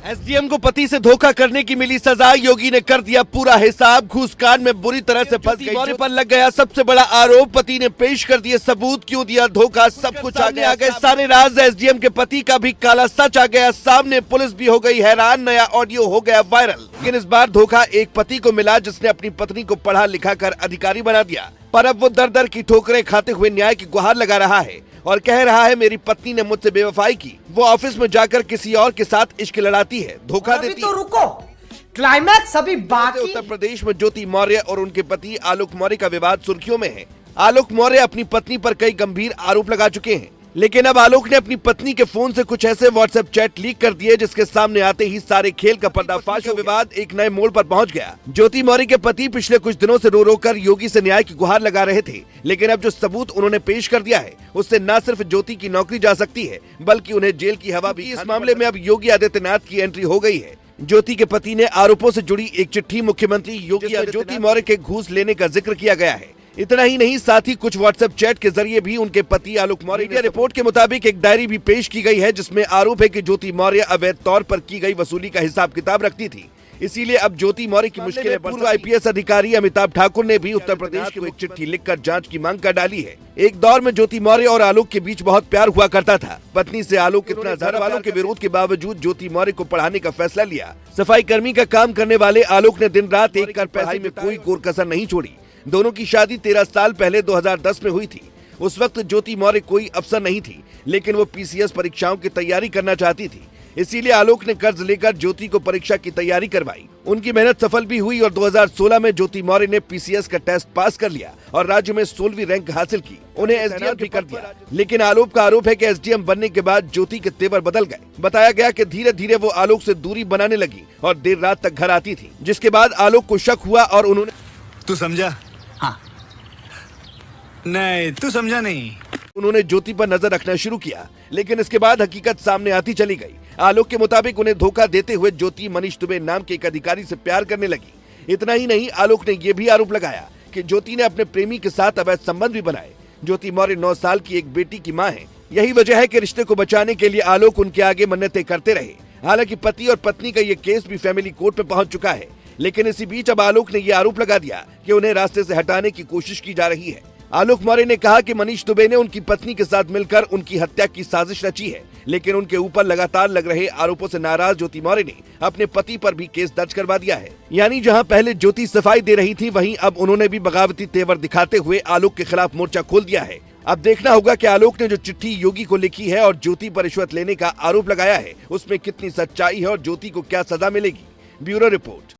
SDM को पति से धोखा करने की मिली सजा, योगी ने कर दिया पूरा हिसाब। घूसकांड में बुरी तरह से फंस गई, मौर्य पर लग गया सबसे बड़ा आरोप। पति ने पेश कर दिए सबूत, क्यों दिया धोखा, सब कुछ आगे आ गए सारे राज। एसडीएम के पति का भी काला सच आ गया सामने, पुलिस भी हो गई हैरान। नया ऑडियो हो गया वायरल, लेकिन इस बार धोखा एक पति को मिला जिसने अपनी पत्नी को पढ़ा लिखा कर अधिकारी बना दिया। पर अब वो दर दर की ठोकरें खाते हुए न्याय की गुहार लगा रहा है और कह रहा है मेरी पत्नी ने मुझसे बेवफाई की, वो ऑफिस में जाकर किसी और के साथ इश्क लड़ाती है, धोखा देती है। तो रुको, क्लाइमैक्स अभी बाकी। उत्तर प्रदेश में ज्योति मौर्य और उनके पति आलोक मौर्य का विवाद सुर्खियों में है। आलोक मौर्य अपनी पत्नी पर कई गंभीर आरोप लगा चुके हैं, लेकिन अब आलोक ने अपनी पत्नी के फोन से कुछ ऐसे व्हाट्सएप चैट लीक कर दिए जिसके सामने आते ही सारे खेल का पर्दाफाश। विवाद एक नए मोड़ पर पहुंच गया। ज्योति मौर्य के पति पिछले कुछ दिनों से रो रो कर योगी से न्याय की गुहार लगा रहे थे, लेकिन अब जो सबूत उन्होंने पेश कर दिया है उससे न सिर्फ ज्योति की नौकरी जा सकती है बल्कि उन्हें जेल की हवा भी। इस मामले में अब योगी आदित्यनाथ की एंट्री हो गई है। ज्योति के पति ने आरोपों से जुड़ी एक चिट्ठी मुख्यमंत्री योगी ज्योति मौर्य के घूस लेने का जिक्र किया गया है। इतना ही नहीं, साथ ही कुछ व्हाट्सएप चैट के जरिए भी उनके पति आलोक मौर्य की रिपोर्ट के मुताबिक एक डायरी भी पेश की गई है जिसमें आरोप है कि ज्योति मौर्य अवैध तौर पर की गई वसूली का हिसाब किताब रखती थी। इसीलिए अब ज्योति मौर्य की मुश्किलें। पूर्व आईपीएस अधिकारी अमिताभ ठाकुर ने भी उत्तर प्रदेश को एक चिट्ठी लिखकर जांच की मांग कर डाली है। एक दौर में ज्योति मौर्य और आलोक के बीच बहुत प्यार हुआ करता था। पत्नी से आलोक कितना घर वालों के विरोध के बावजूद ज्योति मौर्य को पढ़ाने का फैसला लिया। सफाई कर्मी का काम करने वाले आलोक ने दिन रात एक कर पढ़ाई में कोई कोर कसर नहीं छोड़ी। दोनों की शादी 13 साल पहले 2010 में हुई थी। उस वक्त ज्योति मौर्य कोई अफसर नहीं थी, लेकिन वो पीसीएस परीक्षाओं की तैयारी करना चाहती थी। इसीलिए आलोक ने कर्ज लेकर ज्योति को परीक्षा की तैयारी करवाई। उनकी मेहनत सफल भी हुई और 2016 में ज्योति मौर्य ने पीसीएस का टेस्ट पास कर लिया और राज्य में 16वीं रैंक हासिल की। उन्हें एसडीएम भी कर दिया, लेकिन आलोक का आरोप है कि एसडीएम बनने के बाद ज्योति के तेवर बदल गए। बताया गया कि धीरे धीरे वो आलोक से दूरी बनाने लगी और देर रात तक घर आती थी, जिसके बाद आलोक को शक हुआ और उन्होंने। तू समझा? हाँ। नहीं, तू समझा नहीं। उन्होंने ज्योति पर नजर रखना शुरू किया, लेकिन इसके बाद हकीकत सामने आती चली गई। आलोक के मुताबिक उन्हें धोखा देते हुए ज्योति मनीष दुबे नाम के एक अधिकारी से प्यार करने लगी। इतना ही नहीं, आलोक ने यह भी आरोप लगाया कि ज्योति ने अपने प्रेमी के साथ अवैध संबंध भी बनाए। ज्योति मौर्य 9 साल की एक बेटी की मां है। यही वजह है कि रिश्ते को बचाने के लिए आलोक उनके आगे मन्नतें करते रहे। हालांकि पति और पत्नी का ये केस भी फैमिली कोर्ट में पहुंच चुका है, लेकिन इसी बीच अब आलोक ने यह आरोप लगा दिया कि उन्हें रास्ते से हटाने की कोशिश की जा रही है। आलोक मौर्य ने कहा कि मनीष दुबे ने उनकी पत्नी के साथ मिलकर उनकी हत्या की साजिश रची है, लेकिन उनके ऊपर लगातार लग रहे आरोपों से नाराज ज्योति मौर्य ने अपने पति पर भी केस दर्ज करवा दिया है। यानी जहां पहले ज्योति सफाई दे रही थी, वहीं अब उन्होंने भी बगावती तेवर दिखाते हुए आलोक के खिलाफ मोर्चा खोल दिया है। अब देखना होगा कि आलोक ने जो चिट्ठी योगी को लिखी है और ज्योति पर रिश्वत लेने का आरोप लगाया है उसमें कितनी सच्चाई है और ज्योति को क्या सजा मिलेगी। Bureau report.